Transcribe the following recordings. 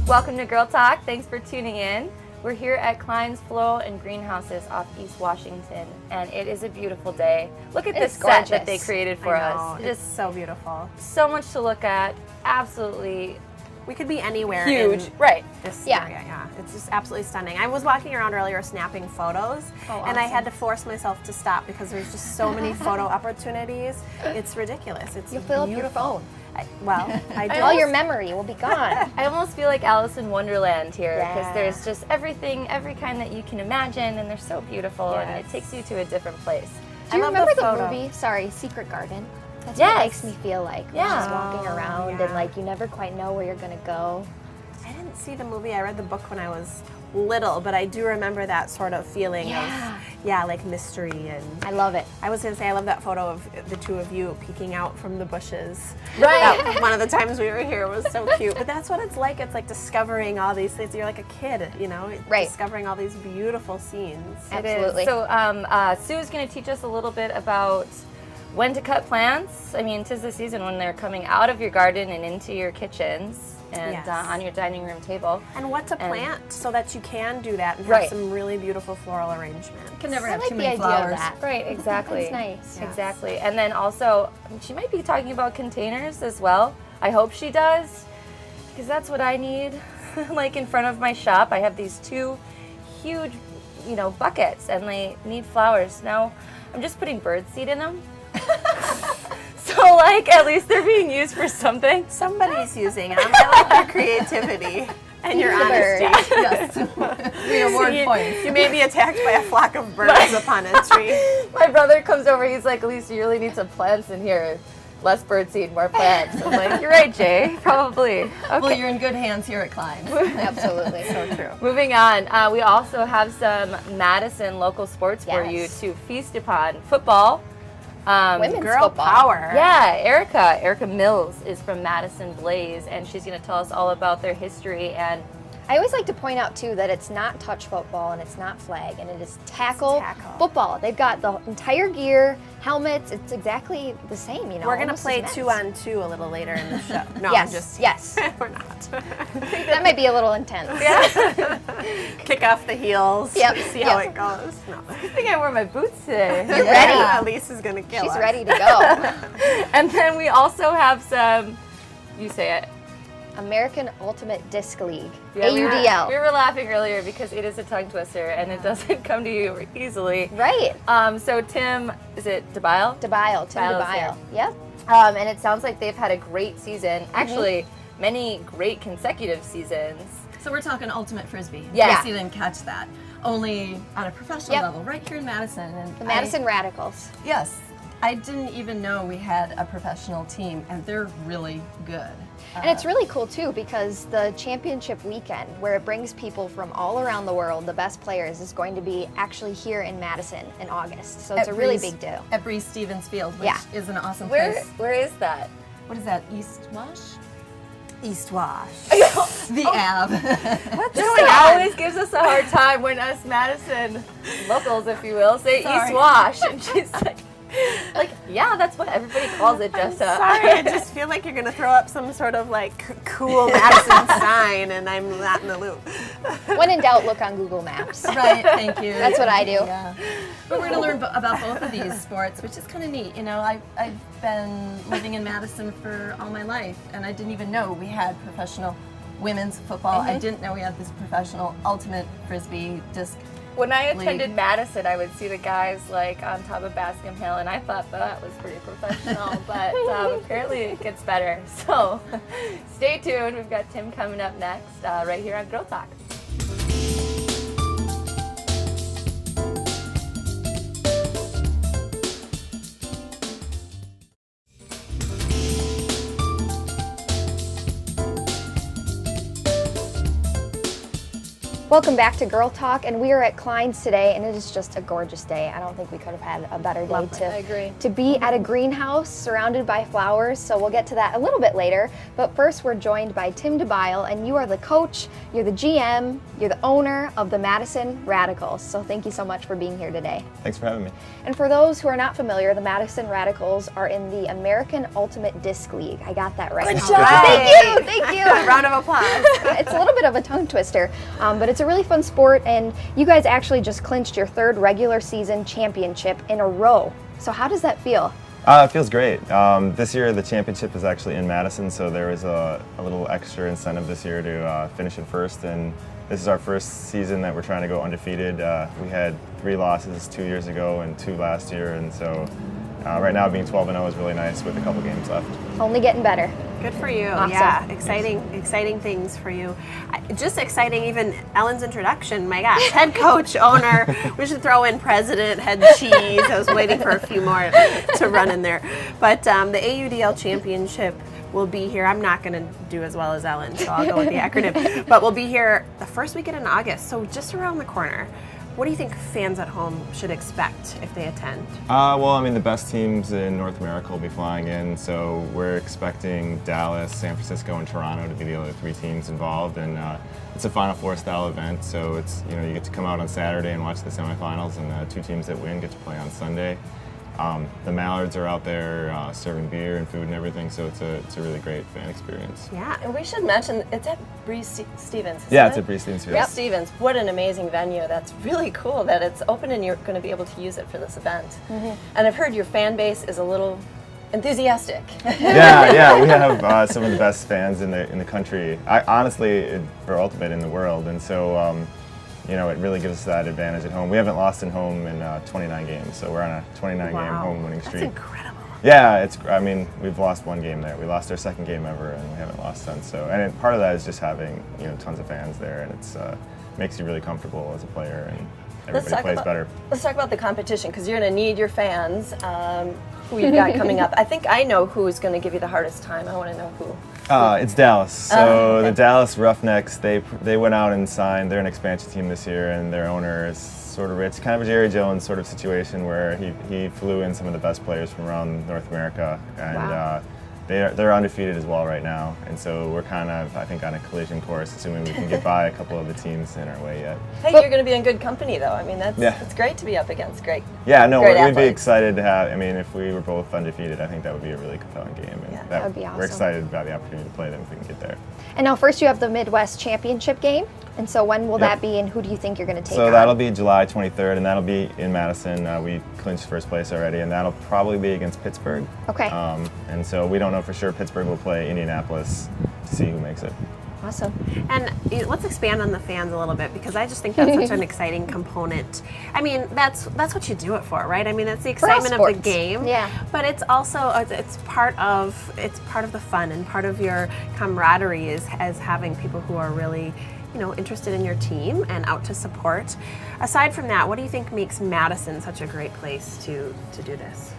Welcome to Girl Talk. Thanks for tuning in. We're here at Klein's Floral and Greenhouses off East Washington, and it is a beautiful day. Look at this set that they created for us. It's so beautiful. So much to look at. Absolutely. We could be anywhere Huge. in Right. this area. Yeah, it's just absolutely stunning. I was walking around earlier snapping photos, and I had to force myself to stop because there's just so many photo opportunities. It's ridiculous. It's You'll fill up your beautiful. phone. I do. All your memory will be gone. I almost feel like Alice in Wonderland here because Yeah. there's just everything, every kind that you can imagine, and they're so beautiful, and it takes you to a different place. Do you love remember the the photo. movie? Sorry, Secret Garden. That's Yes. what it makes me feel like. We're Yeah. just walking around yeah. and like you never quite know where you're gonna go. I didn't see the movie. I read the book when I was little, but I do remember that sort of feeling of, like mystery. And I love it. I was going to say, I love that photo of the two of you peeking out from the bushes. Right. One of the times we were here was so cute. But that's what it's like. It's like discovering all these things. You're like a kid, you know, discovering all these beautiful scenes. Absolutely. So Sue's going to teach us a little bit about when to cut plants. I mean, 'tis the season when they're coming out of your garden and into your kitchens and Yes. on your dining room table. And what to plant so that you can do that and have Right. some really beautiful floral arrangements. Can never I have like too the many idea flowers. of that. Right, exactly. It's nice. Exactly. And then also, she might be talking about containers as well. I hope she does, because that's what I need. Like in front of my shop, I have these two huge, buckets, and they need flowers. Now, I'm just putting birdseed in them. So, at least they're being used for something. Somebody's using them. I like your creativity and your honesty. Yes. We award points. You may be attacked by a flock of birds upon entry. My brother comes over, he's like, Elise, you really need some plants in here. Less birdseed, more plants. I'm like, you're right, Jay, probably. Okay. Well, you're in good hands here at Klein's. Absolutely. So true. Moving on, we also have some Madison local sports for you Yes. to feast upon. Football. Women's Girl football. power. Yeah, Erica Mills is from Madison Blaze, and she's going to tell us all about their history. And I always like to point out too that it's not touch football and it's not flag and it is tackle football. They've got the entire gear, helmets. It's exactly the same, We're going to almost play as 2-on-2 a little later in the show. No, Yes, I'm just yes. we're not. That might be a little intense. Kick off the heels. Yep, See how yep. it goes. No. I think I wore my boots today. You're ready. Elise is going to kill She's us. ready to go. And then we also have some, you say it. American Ultimate Disc League, Yeah, we AUDL. were laughing earlier because it is a tongue twister and it doesn't come to you easily. Right. So Tim, is it DeBile? Tim Biles DeBile. Yep. And it sounds like they've had a great season. Actually, many great consecutive seasons. So we're talking ultimate frisbee. In Yeah. case you didn't catch that. Only on a professional Yep. level, right here in Madison. And The Madison Radicals. Yes. I didn't even know we had a professional team, and they're really good. And it's really cool too because the championship weekend, where it brings people from all around the world, the best players, is going to be actually here in Madison in August. So it's a really big deal. At Breeze Stevens Field, which Yeah. is an awesome Where place. is that? What is that? East Wash? East Wash. The Ave. She always gives us a hard time when us Madison locals, if you will, say Sorry. East Wash, and she's like, yeah, that's what everybody calls it, Jessica. Sorry, I just feel like you're going to throw up some sort of cool Madison sign and I'm not in the loop. When in doubt, look on Google Maps. Right, thank you. That's what I do. Yeah. But we're going to learn about both of these sports, which is kind of neat. You know, I've been living in Madison for all my life, and I didn't even know we had professional women's football. I didn't know we had this professional ultimate frisbee disc. When I attended Madison, I would see the guys on top of Bascom Hill, and I thought that was pretty professional, but apparently it gets better. So stay tuned. We've got Tim coming up next, right here on Girl Talk. Welcome back to Girl Talk, and we are at Klein's today, and it is just a gorgeous day. I don't think we could have had a better day to be at a greenhouse surrounded by flowers, so we'll get to that a little bit later. But first, we're joined by Tim DeBile, and you are the coach, you're the GM, you're the owner of the Madison Radicals, so thank you so much for being here today. Thanks for having me. And for those who are not familiar, the Madison Radicals are in the American Ultimate Disc League. I got that right. Good job. Thank you. Round of applause. It's a little bit of a tongue twister, but it's a really fun sport, and you guys actually just clinched your 3rd regular season championship in a row. So how does that feel? It feels great. This year the championship is actually in Madison, so there was a little extra incentive this year to finish it first, and this is our first season that we're trying to go undefeated. We had 3 losses 2 years ago and 2 last year, and so right now being 12-0 is really nice with a couple games left. Only getting better. Good for you. Awesome. Yeah, exciting things for you. Just exciting, even Ellen's introduction. My gosh, head coach, owner. We should throw in president, head cheese. I was waiting for a few more to run in there. But the AUDL championship will be here. I'm not going to do as well as Ellen, so I'll go with the acronym. But we'll be here the first weekend in August, so just around the corner. What do you think fans at home should expect if they attend? Well, I mean, the best teams in North America will be flying in, so we're expecting Dallas, San Francisco, and Toronto to be the other 3 teams involved, and it's a Final Four style event, so it's, you know, you get to come out on Saturday and watch the semifinals, and the 2 teams that win get to play on Sunday. The Mallards are out there serving beer and food and everything, so it's a really great fan experience. Yeah. And we should mention, it's at Breeze Stevens, isn't Yeah, it? it's at Breeze Stevens. Breeze Stevens, what an amazing venue. That's really cool that it's open and you're going to be able to use it for this event. And I've heard your fan base is a little enthusiastic. Yeah, we have some of the best fans in the country. Honestly, for Ultimate in the world, and so you know, it really gives us that advantage at home. We haven't lost at home in 29 games, so we're on a 29-game home winning streak. That's incredible. Yeah, I mean, we've lost 1 game there. We lost our 2nd game ever, and we haven't lost since. So, and part of that is just having, you know, tons of fans there, and it's makes you really comfortable as a player, and everybody plays better. Let's talk about the competition, because you're going to need your fans. Who you've got coming up? I think I know who is going to give you the hardest time. I want to know who. It's Dallas. So the Dallas Roughnecks, they went out and signed. They're an expansion team this year, and their owner is sort of rich, kind of a Jerry Jones sort of situation where he flew in some of the best players from around North America, and they're undefeated as well right now. And so we're kind of, I think, on a collision course, assuming we can get by a couple of the teams in our way yet. Hey, you're going to be in good company, though. I mean, it's great to be up against great. Yeah, no, great we'd be athletes. excited to have. I mean, if we were both undefeated, I think that would be a really compelling game. And that would be awesome. We're excited about the opportunity to play them if we can get there. And now first you have the Midwest Championship game, and so when will that be, and who do you think you're going to take on? So that'll be July 23rd, and that'll be in Madison. We clinched first place already, and that'll probably be against Pittsburgh. Okay. And so we don't know for sure. Pittsburgh will play Indianapolis to see who makes it. Awesome. And let's expand on the fans a little bit, because I just think that's such an exciting component. I mean, that's what you do it for, right? I mean, it's the excitement of the game. Yeah. But it's also it's part of the fun, and part of your camaraderie is as having people who are really, you know, interested in your team and out to support. Aside from that, what do you think makes Madison such a great place to do this?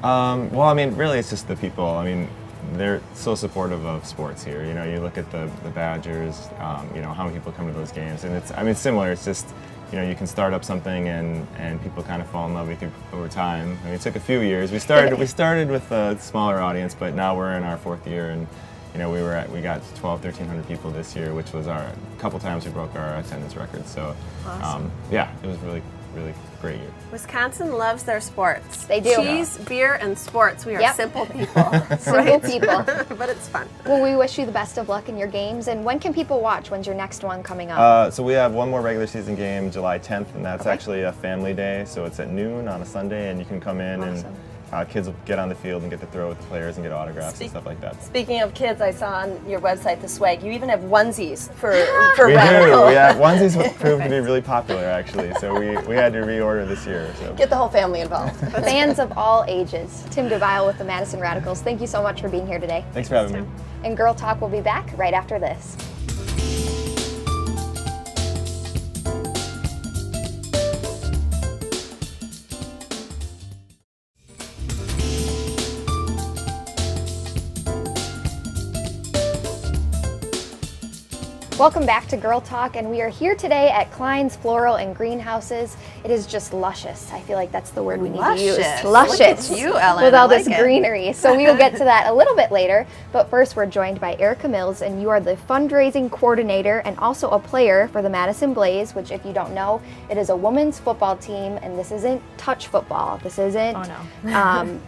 Well, I mean, really, it's just the people. I mean, they're so supportive of sports here. You know, you look at the Badgers, you know, how many people come to those games, and it's similar. It's just, you know, you can start up something and people kind of fall in love with you over time. I mean, it took a few years. We started with a smaller audience, but now we're in our 4th year, and you know, we got 1,300 people this year, which was a couple times we broke our attendance record. So, awesome. Yeah, it was really great year. Wisconsin loves their sports. They do. Cheese, beer, and sports. We are simple people. Simple people. But it's fun. Well, we wish you the best of luck in your games. And when can people watch? When's your next one coming up? So we have one more regular season game, July 10th, and that's actually a family day. So it's at noon on a Sunday, and you can come in and kids will get on the field and get to throw with the players and get autographs and stuff like that. Speaking of kids, I saw on your website the swag. You even have onesies for We Radical. do. Yeah, onesies proved to be really popular actually, so we had to reorder this year. So. Get the whole family involved. Fans of all ages. Tim DeVile with the Madison Radicals. Thank you so much for being here today. Thanks for having me. And Girl Talk will be back right after this. Welcome back to Girl Talk, and we are here today at Klein's Floral and Greenhouses. It is just luscious. I feel like that's the word we need to use. Luscious. Look at you, Ellen. With all I like this it. greenery. So we will get to that a little bit later. But first, we're joined by Erica Mills, and you are the fundraising coordinator and also a player for the Madison Blaze, which, if you don't know, it is a women's football team, and this isn't touch football. This isn't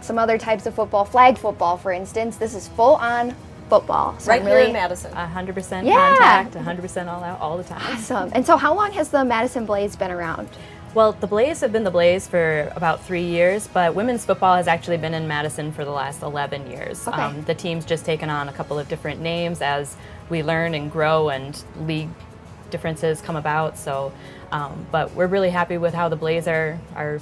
some other types of football, flag football, for instance. This is full-on football. So Right I'm here really in Madison. 100% Yeah. contact, 100% all out, all the time. awesome. And so how long has the Madison Blaze been around? Well, the Blaze have been the Blaze for about 3 years, but women's football has actually been in Madison for the last 11 years. Okay. The team's just taken on a couple of different names as we learn and grow and league differences come about. So, but we're really happy with how the Blaze are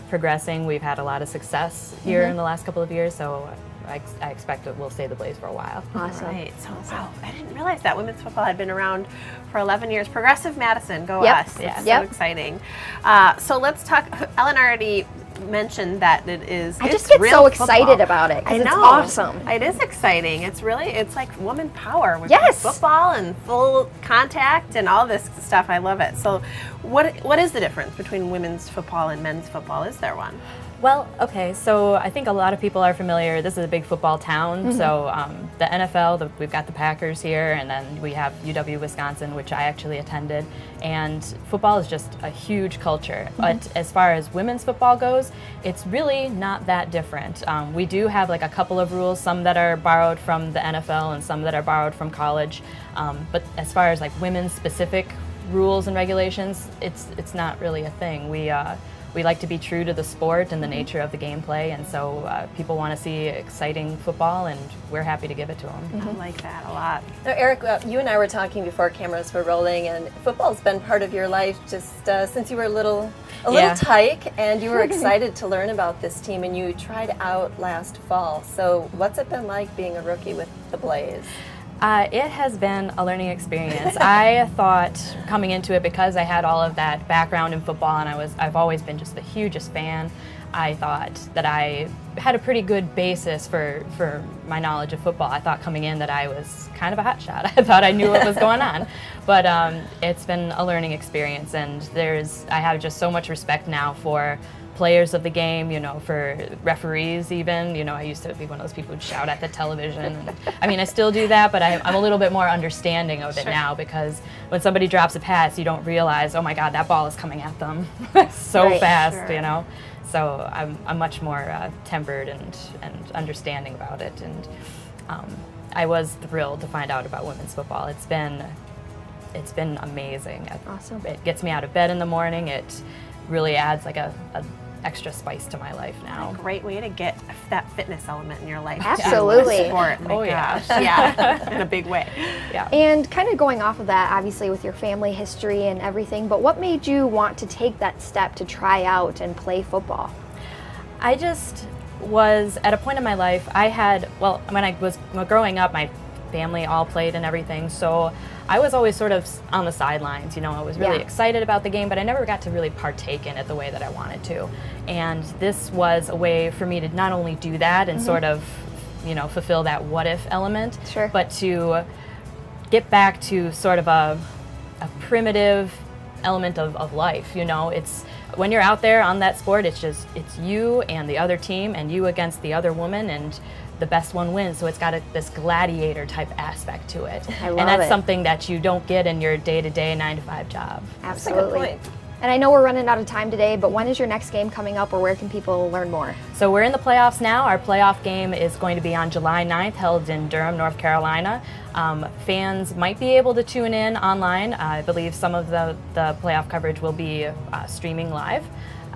progressing. We've had a lot of success here in the last couple of years, so I expect that we'll stay the Blaze for a while. Awesome. Right. So, wow, I didn't realize that women's football had been around for 11 years. Progressive Madison, go Yep. us. Yeah. It's Yep. so exciting. So let's talk. Ellen already mentioned that I it's just get real so excited football. about it I because know. it's awesome. It is exciting. It's like woman power with Yes. football and full contact and all this stuff. I love it. So what is the difference between women's football and men's football? Is there one? Well, okay, so I think a lot of people are familiar. This is a big football town. So the NFL, we've got the Packers here, and then we have UW Wisconsin, which I actually attended. And football is just a huge culture. But as far as women's football goes, it's really not that different. We do have like a couple of rules, some that are borrowed from the NFL and some that are borrowed from college. But as far as like women's specific rules and regulations, it's not really a thing. We like to be true to the sport and the nature of the gameplay, and so people want to see exciting football, and we're happy to give it to them. I like that a lot. Now, Eric, you and I were talking before cameras were rolling, and football's been part of your life just since you were a little Yeah. tyke, and you were excited to learn about this team, and you tried out last fall. So what's it been like being a rookie with the Blaze? It has been a learning experience. I thought coming into it, because I had all of that background in football and I've always been just the hugest fan, I thought that I had a pretty good basis for my knowledge of football. I thought coming in that I was kind of a hot shot. I thought I knew what was going on. But it's been a learning experience, and I have just so much respect now for players of the game, for referees even. I used to be one of those people who'd shout at the television. And, I mean, I still do that, but I'm a little bit more understanding of it now, because when somebody drops a pass, you don't realize, oh my God, that ball is coming at them so Right, fast, sure. So I'm much more tempered and understanding about it. And I was thrilled to find out about women's football. It's been amazing. Awesome. It gets me out of bed in the morning. It really adds like a extra spice to my life now. Great way to get that fitness element in your life. Absolutely. Sport. My Oh, yeah. gosh. Yeah. In a big way. Yeah. And kind of going off of that, obviously with your family history and everything, but what made you want to take that step to try out and play football? I just was at a point in my life, when I was growing up, my family all played and everything, so I was always sort of on the sidelines. I was really excited about the game, but I never got to really partake in it the way that I wanted to. And this was a way for me to not only do that and sort of, fulfill that what if element, Sure. but to get back to sort of a primitive element of life. It's when you're out there on that sport, it's you and the other team and you against the other woman, and the best one wins. So it's got this gladiator type aspect to it. I love and that's it. something that you don't get in your day-to-day 9-to-5 job. Absolutely. point. And I know we're running out of time today, but when is your next game coming up, or where can people learn more? So we're in the playoffs now. Our playoff game is going to be on July 9th, held in Durham, North Carolina. Fans might be able to tune in online. I believe some of the playoff coverage will be streaming live.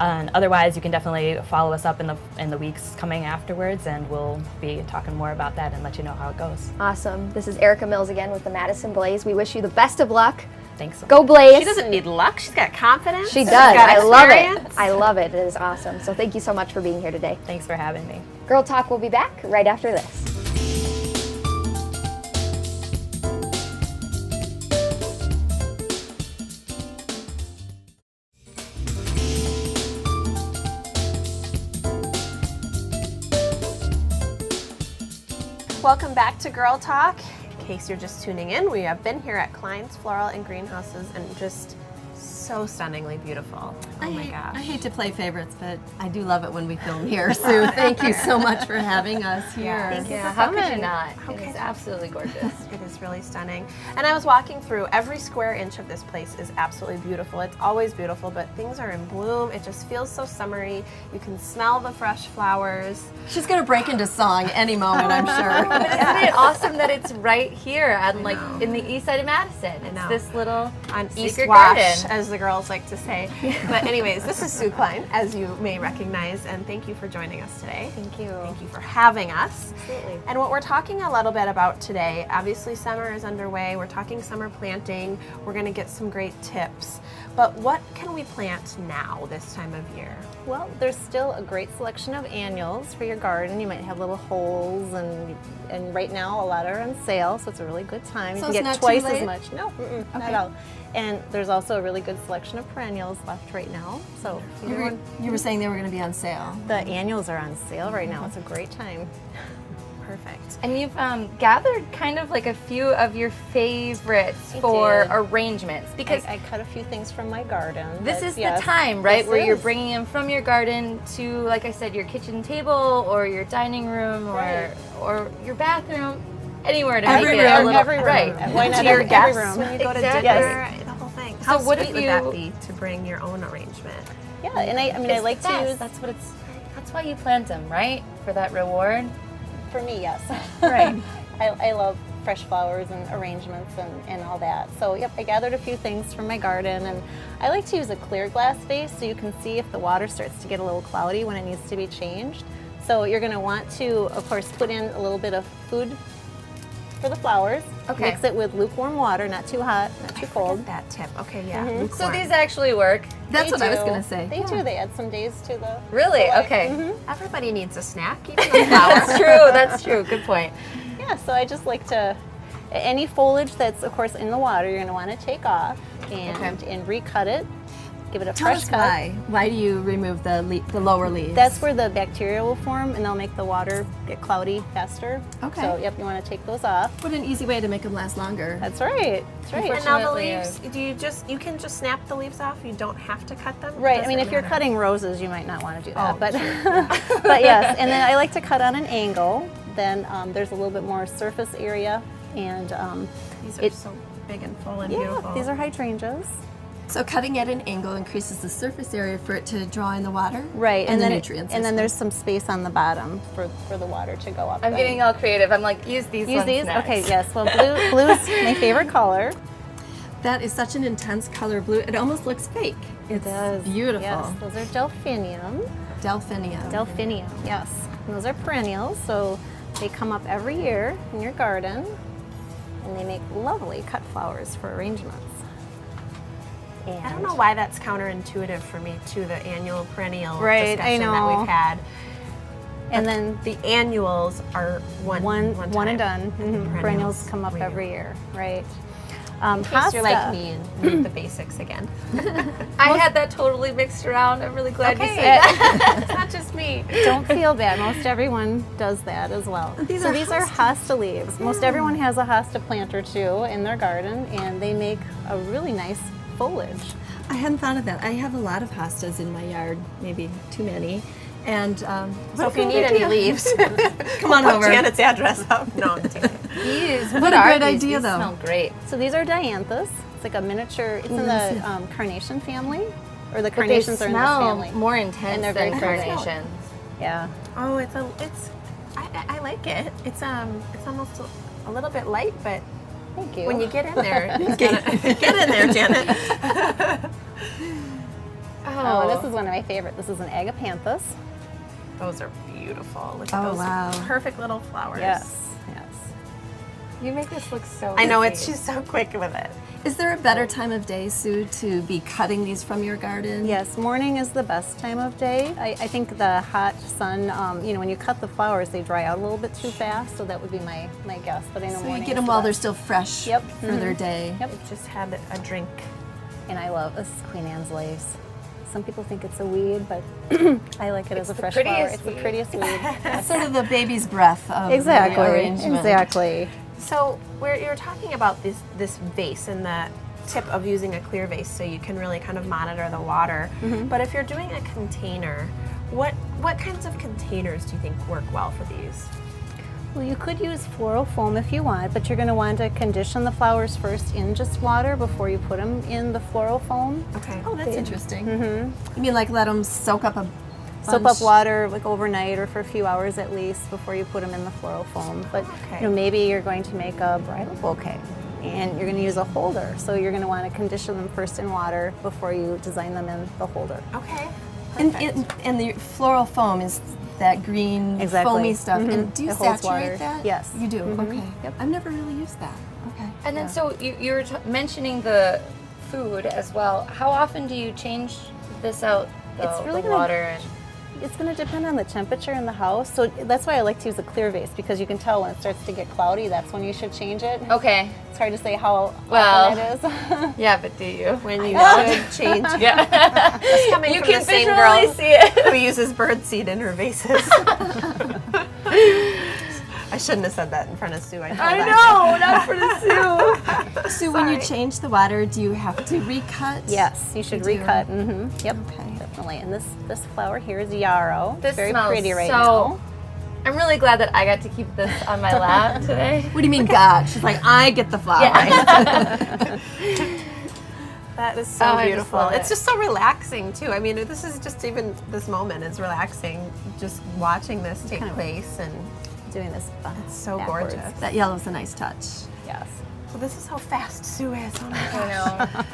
And otherwise, you can definitely follow us up in the weeks coming afterwards, and we'll be talking more about that and let you know how it goes. Awesome. This is Erica Mills again with the Madison Blaze. We wish you the best of luck. Thanks. Go Blaze. She doesn't need luck. She's got confidence. She She's does. got I love experience. it. I love it. It is awesome. So thank you so much for being here today. Thanks for having me. Girl Talk will be back right after this. Welcome back to Girl Talk. case you're just tuning in, we have been here at Klein's Floral and Greenhouses, and just so stunningly beautiful. Oh my gosh. I hate to play favorites, but I do love it when we film here. Sue, thank you so much for having us here. Thank you. Yeah, how could you not? It is absolutely gorgeous. It is really stunning. And I was walking through, every square inch of this place is absolutely beautiful. It's always beautiful, but things are in bloom. It just feels so summery. You can smell the fresh flowers. She's going to break into song any moment, I'm sure. But isn't it awesome that it's right here on like in the east side of Madison? It's know. this little On East secret Wash, garden. as the girls like to say. But anyways, this is Sue Klein, as you may recognize, and thank you for joining us today. Thank you. Thank you for having us. Absolutely. And what we're talking a little bit about today, obviously summer is underway. We're talking summer planting. We're going to get some great tips. But what can we plant now this time of year? Well, there's still a great selection of annuals for your garden. You might have little holes, and right now a lot are on sale, so it's a really good time. So You it's can not get too twice late? as much. No, not at all. And there's also a really good selection of perennials left right now. So if you want- You were saying they were going to be on sale. the annuals are on sale right now. It's a great time. Perfect. And you've gathered kind of like a few of your favorites for did. arrangements because I cut a few things from my garden. this but is yes, the time, right, this where you're is. bringing them from your garden to, like I said, your kitchen table or your dining room or your bathroom, anywhere to Every make it a room, little every room. right. Why not To your every guests room? when you go to Exactly. dinner, the whole thing. How what sweet if would you- that be to bring your own arrangement? Yeah, and I mean, I It's like the to best. use, That's why you plant them, right? For that reward. for me, yes. Right. I love fresh flowers and arrangements and all that. So yep, I gathered a few things from my garden, and I like to use a clear glass vase so you can see if the water starts to get a little cloudy when it needs to be changed. So you're going to want to, of course, put in a little bit of food for the flowers. Okay. Mix it with lukewarm water, not too hot, not too cold. That tip. Okay, yeah. So lukewarm. these actually work. That's They what I was do. going to say. They do. They add some days to the. Really? life. Okay. Everybody needs a snack, even the flowers. That's true. That's true. Good point. Yeah, so I just like to, any foliage that's of course in the water, you're going to want to take off and recut it. Give it a Tell fresh us cut. why. Why do you remove the lower leaves? That's where the bacteria will form, and they'll make the water get cloudy faster. Okay. So yep, you want to take those off. What an easy way to make them last longer. That's right. That's right. And now the Unfortunately, leaves, you can just snap the leaves off. You don't have to cut them. Right. I mean, Doesn't if you're matter. cutting roses, you might not want to do that. Oh, but but yes, and then I like to cut on an angle. Then there's a little bit more surface area, and These are so big and full and yeah, beautiful. these are hydrangeas. So cutting at an angle increases the surface area for it to draw in the water. Right, And the then nutrients. and as then well. there's some space on the bottom for the water to go up. I'm then. getting all creative. I'm like, use these Use ones these? next. Okay, yes. Well, blue is my favorite color. That is such an intense color blue. It almost looks fake. It does. Beautiful. Yes, those are delphinium. Delphinium. Delphinium, yes. And those are perennials, so they come up every year in your garden, and they make lovely cut flowers for arrangements. And I don't know why that's counterintuitive for me to the annual perennial Right, I discussion that know. we've had. And then The annuals are one one time. and done. Mhm. Perennials come up renew. every year, right? In case you're like me and need the basics again. I had that totally mixed around. I'm really glad you Okay. said that. It's not just me. Don't feel bad. Most everyone does that as well. These so are these are hosta leaves. Most everyone has a hosta plant or two in their garden, and they make a really nice foliage. I hadn't thought of that. I have a lot of hostas in my yard, maybe too many. And So if you need any leaves, come on put over. Janet's address up. No, I'm kidding. These, What a are great these? idea, These though. smell great. So these are dianthus. It's like a miniature. It's in let me the carnation family, or the But they carnations are in this smell family. more intense And they're than very fragrant. carnations. Yeah. Oh, I like it. It's almost a little bit light, but Thank you. when you get in there, get in there, Janet. Oh, this is one of my favorite. This is an agapanthus. Those are beautiful. Look at Oh, those wow. perfect little flowers. Yes. You make this look so I know easy. she's so quick with it. Is there a better time of day, Sue, to be cutting these from your garden? Yes, morning is the best time of day. I think the hot sun, when you cut the flowers, they dry out a little bit too fast, so that would be my guess. But I know So you morning get is them the while they're best. still fresh Yep. for their day. Yep. Just had a drink. And I love this is Queen Anne's lace. Some people think it's a weed, but I like it as a the fresh flower. prettiest It's the weed. prettiest weed. It's sort of the baby's breath of the Exactly. arrangement. Exactly. So you're talking about this vase and the tip of using a clear vase so you can really kind of monitor the water. But if you're doing a container, what kinds of containers do you think work well for these? Well, you could use floral foam if you want, but you're going to want to condition the flowers first in just water before you put them in the floral foam. Okay. Oh, that's interesting. You mean like let them soak up a Soak up water like overnight or for a few hours at least before you put them in the floral foam. But you know, maybe you're going to make a bridal bouquet and you're going to use a holder. So you're going to want to condition them first in water before you design them in the holder. Okay. And the floral foam is that green foamy stuff. And do you It holds saturate water. that? Yes. You do? Okay. Yep. I've never really used that. Okay. And then so you were mentioning the food as well. How often do you change this out, It's really the gonna- water? And It's going to depend on the temperature in the house. So that's why I like to use a clear vase, because you can tell when it starts to get cloudy, that's when you should change it. okay. It's hard to say how Well. often it is. Yeah, but do you? When you should change. Yeah. It's coming You from can the same visually girl see it. who uses birdseed in her vases. I shouldn't have said that in front of Sue. I know, not for the Sue. So when you change the water, do you have to recut? Yes, you should You do. recut. Yep, Okay. definitely. And this flower here is yarrow. This It's very smells pretty right so- now. I'm really glad that I got to keep this on my lap today. What do you mean, God? She's like, I get the flower. That is so Oh, I just beautiful. love It's it. just so relaxing too. I mean, this is just even this moment is relaxing. Just watching this take place, and Doing this it's so backwards. gorgeous. That yellow's a nice touch. Yes. So this is how fast Sue is. Oh my I gosh. know.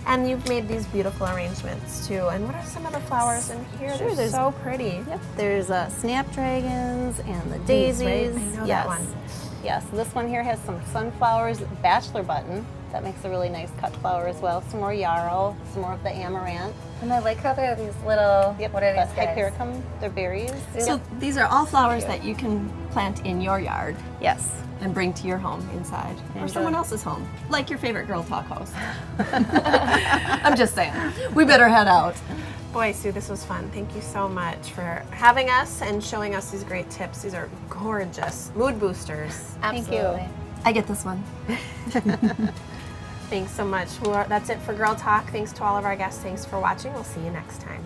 And you've made these beautiful arrangements too. And what are some of the flowers in here? Sure, They're there's- so pretty. Yep. There's snapdragons and the These, right? daisies. I know yes. that one. Yes. This one here has some sunflowers, bachelor button. That makes a really nice cut flower as well. Some more yarrow, some more of the amaranth. And I like how they're these little, what are these That's guys? hypericum. They're berries. So these are all flowers that you can plant in your yard Yes. and bring to your home inside or And, someone else's home, like your favorite Girl Talk host. I'm just saying, we better head out. Boy, Sue, this was fun. Thank you so much for having us and showing us these great tips. These are gorgeous mood boosters. Absolutely. I get this one. Thanks so much. That's it for Girl Talk. Thanks to all of our guests. Thanks for watching. We'll see you next time.